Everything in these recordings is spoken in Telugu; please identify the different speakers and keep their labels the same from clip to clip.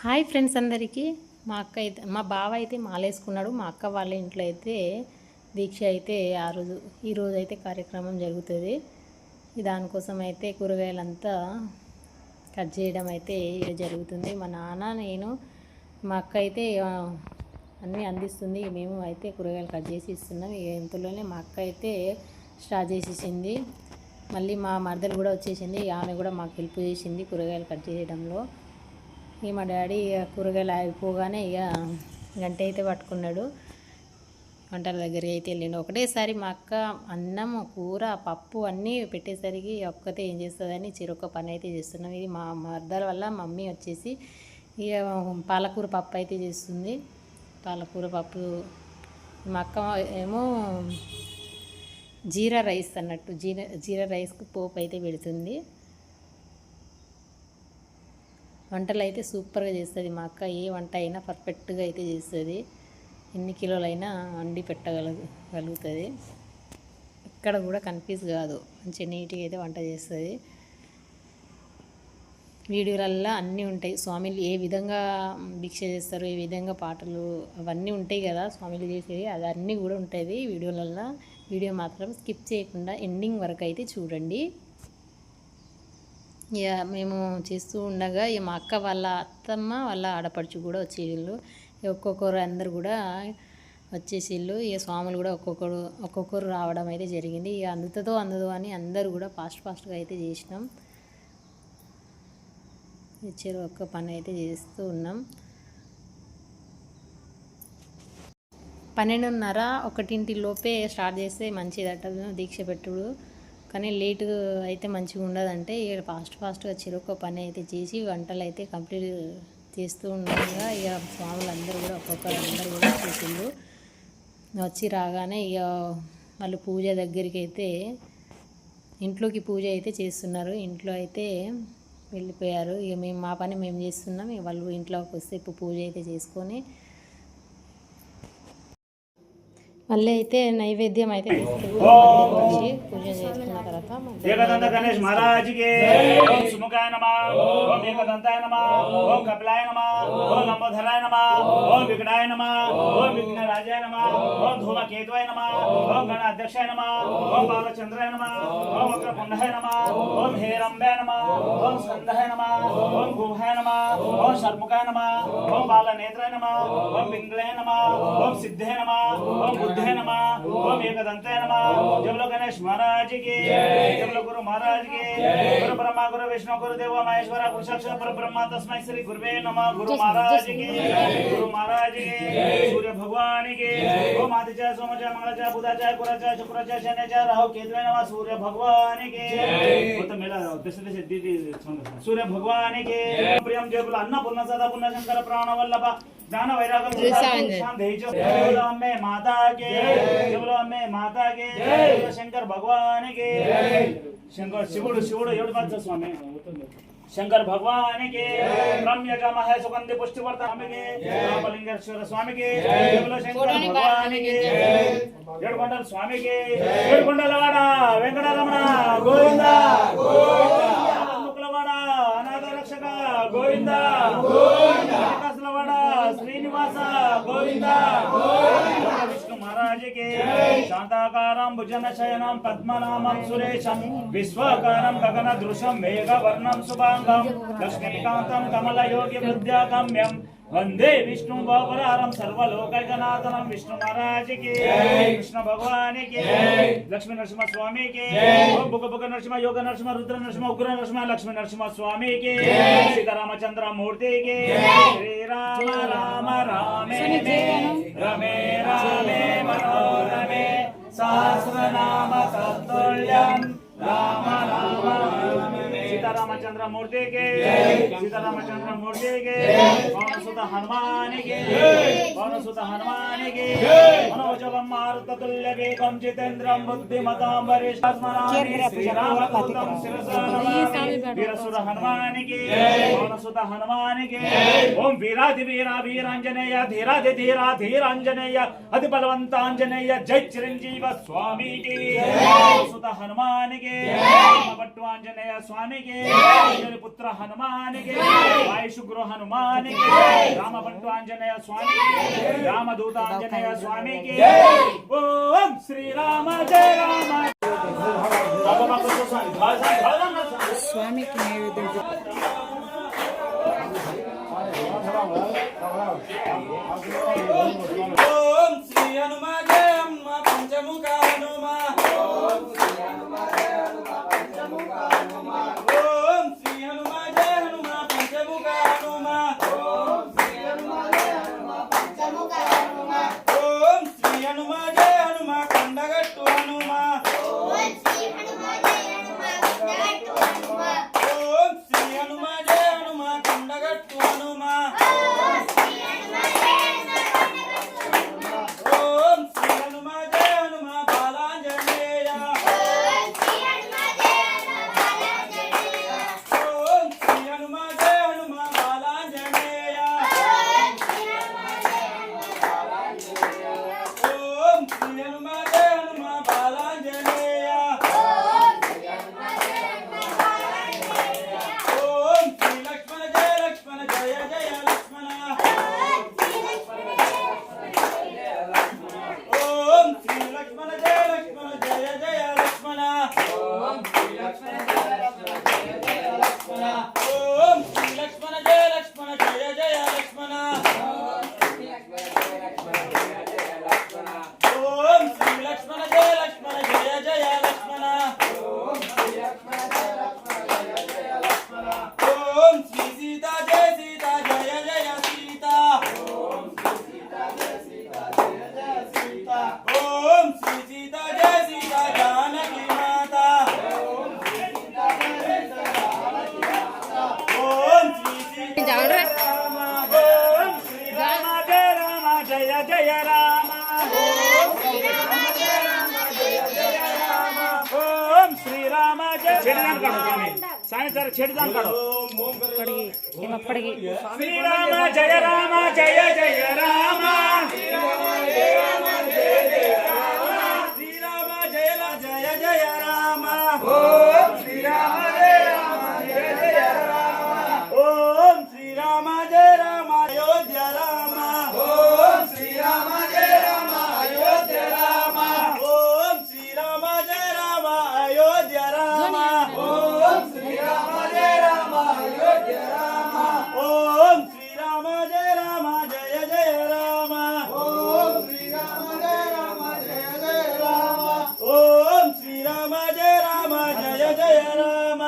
Speaker 1: హాయ్ ఫ్రెండ్స్ అందరికీ. మా బావ అయితే మాలేసుకున్నాడు. మా అక్క వాళ్ళ ఇంట్లో అయితే దీక్ష అయితే ఈరోజు అయితే కార్యక్రమం జరుగుతుంది. దానికోసం అయితే కూరగాయలంతా కట్ చేయడం అయితే జరుగుతుంది. మా నాన్న, నేను, మా అక్క అయితే అన్నీ అందిస్తుంది. మేము అయితే కూరగాయలు కట్ చేసి ఇస్తున్నాం. ఇంతలోనే మా అక్క అయితే స్టార్ట్ చేసేసింది. మళ్ళీ మా మరదలు కూడా వచ్చేసింది. ఆమె కూడా మాకు హెల్ప్ చేసింది కూరగాయలు కట్ చేయడంలో. ఇక మా డాడీ కూరగాయలు ఆగిపోగానే గంట అయితే పట్టుకున్నాడు. వంటల దగ్గరికి అయితే వెళ్ళిండు. ఒకటేసారి మా అక్క అన్నం, కూర, పప్పు అన్నీ పెట్టేసరికి ఒక్కతే ఏం చేస్తుందని చిరొక్క పని అయితే చేస్తున్నాం. ఇది మా మర్దల వల్ల మమ్మీ వచ్చేసి ఇక పాలకూర పప్పు అయితే చేస్తుంది. పాలకూర పప్పు. మా అక్క ఏమో జీరా రైస్ అన్నట్టు జీరా రైస్కి పోపు అయితే పెడుతుంది. వంటలు అయితే సూపర్గా చేస్తుంది మా అక్క. ఏ వంట అయినా పర్ఫెక్ట్గా అయితే చేస్తుంది. ఎన్ని కిలోలైనా వండి పెట్టగలుగుతుంది. ఎక్కడ కూడా కన్ఫ్యూజ్ కాదు. మంచి నీట్గా అయితే వంట చేస్తుంది. వీడియోలల్లో అన్నీ ఉంటాయి. స్వామిలు ఏ విధంగా దీక్ష చేస్తారు, ఏ విధంగా పాటలు అవన్నీ ఉంటాయి కదా స్వామిలు చేసేవి, అదన్నీ కూడా ఉంటుంది వీడియోలల్లో. వీడియో మాత్రం స్కిప్ చేయకుండా ఎండింగ్ వరకు అయితే చూడండి. ఇక మేము చేస్తూ ఉండగా మా అక్క వాళ్ళ అత్తమ్మ వాళ్ళ ఆడపడుచు కూడా వచ్చేళ్ళు. ఒక్కొక్కరు అందరు కూడా వచ్చేసిళ్ళు. ఇక స్వాములు కూడా ఒక్కొక్కరు రావడం అయితే జరిగింది. ఇక అందుతుందో అని అందరూ కూడా ఫాస్ట్గా అయితే చేసినాం. ఇచ్చారు ఒక్క పని అయితే చేస్తూ ఉన్నాం. 12:30 లోపే స్టార్ట్ చేస్తే మంచిదట దీక్ష పెట్టుడు. కానీ లేటు అయితే మంచిగా ఉండదంటే ఇక్కడ ఫాస్ట్గా చిరొక్క పని అయితే చేసి వంటలు అయితే కంప్లీట్ చేస్తూ ఉండగా ఇక స్వాములు అందరూ కూడా అందరూ కూడా చేసిండు. వచ్చి రాగానే ఇక వాళ్ళు పూజ దగ్గరికి అయితే ఇంట్లోకి పూజ అయితే చేస్తున్నారు. ఇంట్లో అయితే వెళ్ళిపోయారు. ఇక మా పని మేము చేస్తున్నాం. ఇక వాళ్ళు ఇంట్లోకి వస్తే ఇప్పుడు పూజ అయితే చేసుకొని మళ్ళీ అయితే నైవేద్యం అయితే పూజ చేసుకున్న తర్వాత
Speaker 2: ఏకదంత గణేష్ మహారాజ్కి ఓం సుముఖాయ నమః, ఓం ఏకదంతాయ నమః, ఓం కపిలాయ నమః, ఓం లంబోదరాయ నమః, ఓం విఘ్నాయ నమః, ఓం విఘ్నరాజాయ నమః, ఓం ధూమకేతువాయ నమః, ఓం గణాధ్యక్షాయ నమః, ఓం బాలచంద్రాయ నమః, ఓం వక్రపుండాయ నమః, ఓం హేరంబాయ నమః, ఓం స్కందాయ నమః, ఓం గుహాయ నమః, ఓం షర్ముఖాయ నమః, ఓం బాలనేత్రాయ నమః, ఓం పింగళాయ నమః, ఓం సిద్ధాయ నమః, ఓం बुद्धे नमः, ओम एकदंताय नमः। जब लोग गणेश महाराज की, जब लोग गुरु महाराज की, गुरु ब्रह्मा गुरु विष्णु गुरु देव महेश्वर गुरु साक्षात परब्रह्म तस्मै श्री गुरुवे नमः। गुरु महाराज की, सूर्य भगवान की, ओम आदित्य सोमच मंगलच बुधच गुरुच शुक्रच शनिच राहु केतुवे नमः। सूर्य भगवान की, तो मेला दशदश दीदी सूर्य भगवान की, प्रियम जय बोला अन्नपूर्ण सदा पूर्ण शंकर प्राण वल्लभ ज्ञान वैराग्य माता के, अम्मे माता के, शंकर भगवान के, शंकर शिवुడు ఏడు పాద స్వామి शंकर भगवान के, रम्य जम है सुगंधि पुष्टिवर्धन के, रामलिंगेश्वर स्वामी के, शंकर भगवान के, ఏడుకొండల స్వామి के, ఏడుకొండలవాడ వెంకటరమణ గోవింద ముకులవాడ అనాథ రక్షక గోవింద श्रीनिवास गोविंद विष्णु महाराज के, शांताकारं भुजन शयनं पद्मनाभं सुरेशं विश्वाकारं गगनदृशं मेघवर्णं शुभांगं लक्ष्मीकान्तं कमलयोगी विद्यागम्यं वंदे विष्णु भवरहरं सर्वलोकैकनाथनं। विष्णु महाराज के, कृष्ण भगवान के, लक्ष्मी नरसिंह स्वामी के, ओम बुक नरसिंह योग नरसिंह रुद्र नरसिंह उग्र नरसिंह लक्ष्मी नरसिंह स्वामी के, सीतारामचंद्र मूर्ति के, श्री राम राम रामे रमे रामे मनोरमे सहस्रनाम तत्तुल्यं राम राम सीतारामचंद्र मूर्ति के, सीतारामचंद्र मूर्ति के, पवनसुत हनुमान के, पवनसुत हनुमान के, मनोजवं मारुततुल्य वेगं जितेन्द्रं बुद्धिमतां वरिष्ठस्मरामि श्रीरामदूतं शिरसा नमामि। वीरसुर हनुमान के, पवनसुत हनुमान के, ओम वीराधि वीरा वीरांजनेय धीराधि धीरा धीरांजनेय अति बलवंतांजनेय जय चिरंजीव स्वामी के, पवनसुत हनुमान के, भट्टु आंजनेय स्वामी के, అంజని పుత్ర హనుమానికి వాయుశుగ్ర హనుమానికి రామభట్టు ఆంజనేయ స్వామికి రామదూత ఆంజనేయ స్వామికి ఓం శ్రీరామ జయ రామ
Speaker 3: స్వామికి నైవేద్యం
Speaker 4: ఓం శ్రీ హనుమ జయ హనుమ పంచముఖ హనుమ ఓం శ్రీ హనుమ జయ హనుమ పంచముఖ హనుమ ఓం శ్రీ హనుమ జయ హనుమ పంచముఖ హనుమ ఓం శ్రీ హనుమ జయ హనుమ పంచముఖ హనుమ ఓం శ్రీ హనుమ జయ హనుమ కొండగట్టు హనుమ ఓం శ్రీ హనుమ జయ హనుమ కొండగట్టు హనుమ ఓం శ్రీ హనుమ జయ హనుమ కొండగట్టు హనుమ ఓం శ్రీ హనుమ జయ హనుమ బాలాంజనేయ ఓం శ్రీ హనుమ జయ హనుమ బాలాంజనేయ ఓం శ్రీ హనుమ జయ హనుమ బాలాంజనేయ ఓం శ్రీ లక్ష్మణ జయ లక్ష్మణ జయ జయ లక్ష్మణ ఓం శ్రీ లక్ష్మణ జయ లక్ష్మణ జయ జయ లక్ష్మణ ఓం శ్రీ లక్ష్మణ జయ లక్ష్మణ జయ జయ లక్ష్మణ ఓం శ్రీ లక్ష్మణ జయ లక్ష్మణ జయ జయ లక్ష్మణ ఓం శ్రీ లక్ష్మణ జయ లక్ష్మణ జయ జయ లక్ష్మణ ఓం శ్రీ సీతా జయ సీతా జయ జయ సీతా ఓం శ్రీ సీతా జయ సీతా జయ జయ సీతా ఓం శ్రీ సీతా జయ సీతా జానకి మాతా ఓం శ్రీ సీతా జయ సీతా జానకి మాతా ఓం శ్రీ సీతా రామ ఓం శ్రీ రామ జయ రామ జయ జయ రామ ఓం శ్రీ రామ జయ రామ జయ జయ రామ ఓం శ్రీ రామ జయ
Speaker 2: సాయి సార్ చెడుదాం కాడు
Speaker 1: అప్పటికి
Speaker 2: శ్రీరామ జయ రామ జయ జయ రామ
Speaker 4: శ్రీరామ జయ జయ జయ రామ ఓం శ్రీరామ జయ రామ జయ జయ రామ ఓం శ్రీరామ జయ రామ అయోధ్య రామ ఓం శ్రీరామ జయ రామ అయోధ్య రామ ఓం శ్రీరామ జయ రామ అయోధ్య రామ ఓం శ్రీరామ జయ రామ అయోధ్య రామ ఓం శ్రీరామ జయ రామ జయ జయ రామ ఓం శ్రీరామ జయ రామ జయ జయ రామ ఓం శ్రీరామ జయ రామ జయ జయ రామ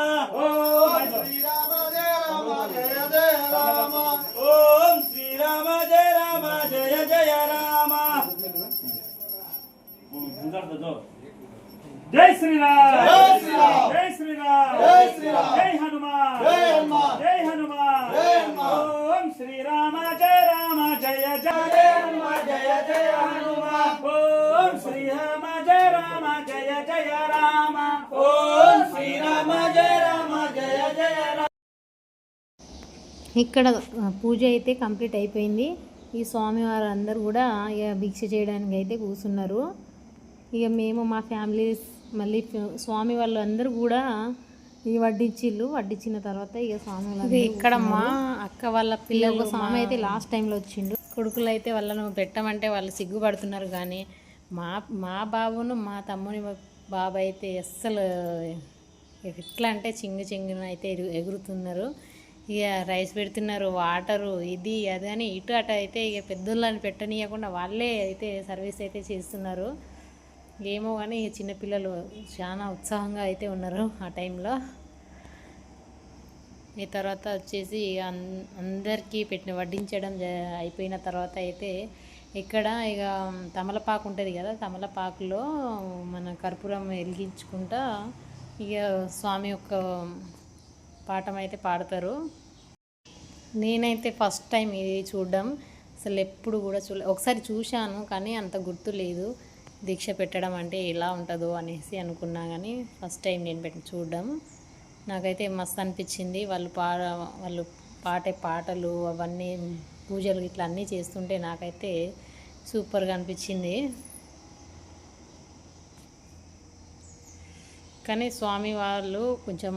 Speaker 4: ఓం శ్రీరామ జయ రామ జయ జయ రామ ఓం శ్రీరామ జయ రామ జయ జయ రామ
Speaker 2: జై శ్రీరామ్
Speaker 4: జై శ్రీరామ్
Speaker 2: జై శ్రీరామ్
Speaker 4: జై శ్రీరామ్
Speaker 2: జై హనుమాన్
Speaker 4: జై హనుమాన్
Speaker 2: జై హనుమాన్
Speaker 4: జై హనుమాన్
Speaker 2: ఓం శ్రీరామ జయ రామ జయ జయ
Speaker 4: జయ హనుమ జయ జయ హనుమ
Speaker 2: ఓం శ్రీరామ జయ రామ జయ జయ రామ
Speaker 4: ఓం శ్రీరామ జయ రామ జయ జయ రామ
Speaker 1: ఇక్కడ పూజ అయితే కంప్లీట్ అయిపోయింది. ఈ స్వామివారు అందరూ కూడా ఇక భిక్ష చేయడానికి అయితే కూర్చున్నారు. ఇక మేము మా ఫ్యామిలీస్ మళ్ళీ స్వామి వాళ్ళు అందరూ కూడా ఈ వడ్డించిన తర్వాత ఇక స్వామి వాళ్ళు ఇక్కడ మా అక్క వాళ్ళ పిల్లలు స్వామి అయితే లాస్ట్ టైంలో వచ్చిండు. కొడుకులు అయితే వాళ్ళను పెట్టమంటే వాళ్ళు సిగ్గుపడుతున్నారు. కానీ మా బాబును మా తమ్ముని బాబు అయితే అస్సలు ఎట్లా అంటే చింగున అయితే ఎగురుతున్నారు. ఇక రైస్ పెడుతున్నారు, వాటరు ఇది అది అని ఇటు అటు అయితే ఇక పెద్దోళ్ళని పెట్టనీయకుండా వాళ్ళే అయితే సర్వీస్ అయితే చేస్తున్నారు. ఏమో కానీ చిన్నపిల్లలు చాలా ఉత్సాహంగా అయితే ఉన్నారు ఆ టైంలో. ఈ తర్వాత వచ్చేసి అందరికీ వడ్డించడం అయిపోయిన తర్వాత అయితే ఇక్కడ ఇక తమలపాకు ఉంటుంది కదా, తమలపాకులో మన కర్పూరం వెలిగించుకుంటా ఇక స్వామి యొక్క పాఠం అయితే పాడతారు. నేనైతే ఫస్ట్ టైం ఇది చూడడం, అసలు ఎప్పుడు కూడా ఒకసారి చూశాను కానీ అంత గుర్తు లేదు. దీక్ష పెట్టడం అంటే ఎలా ఉంటుందో అనేసి అనుకున్నా, కానీ ఫస్ట్ టైం నేను చూడడం నాకైతే మస్తు అనిపించింది. వాళ్ళు పాడే పాటలు అవన్నీ పూజలు ఇట్లా అన్నీ చేస్తుంటే నాకైతే సూపర్గా అనిపించింది. కానీ స్వామి వాళ్ళు కొంచెం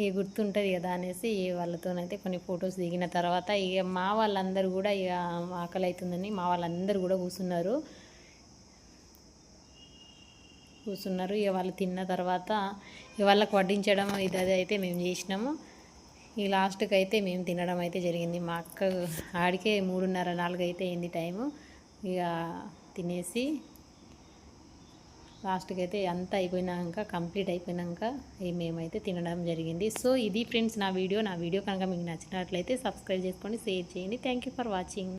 Speaker 1: ఇక గుర్తుంటుంది కదా అనేసి వాళ్ళతోనైతే కొన్ని ఫొటోస్ దిగిన తర్వాత ఇక మా వాళ్ళందరూ కూడా ఇక ఆకలి అవుతుందని మా వాళ్ళందరూ కూడా కూర్చున్నారు. ఇక వాళ్ళు తిన్న తర్వాత ఇక వాళ్ళకి వడ్డించడం ఇది అయితే మేము చేసినాము. ఈ లాస్ట్కి అయితే మేము తినడం అయితే జరిగింది. మా అక్క ఆడికే 3:30, 4 అయితే అయింది టైము. ఇక తినేసి లాస్ట్కి అయితే అంతా అయిపోయినాక కంప్లీట్ అయిపోయినాక మేమైతే తినడం జరిగింది. సో ఇది ఫ్రెండ్స్ నా వీడియో కనుక మీకు నచ్చినట్లయితే సబ్స్క్రైబ్ చేసుకోండి, షేర్ చేయండి. Thank you for watching.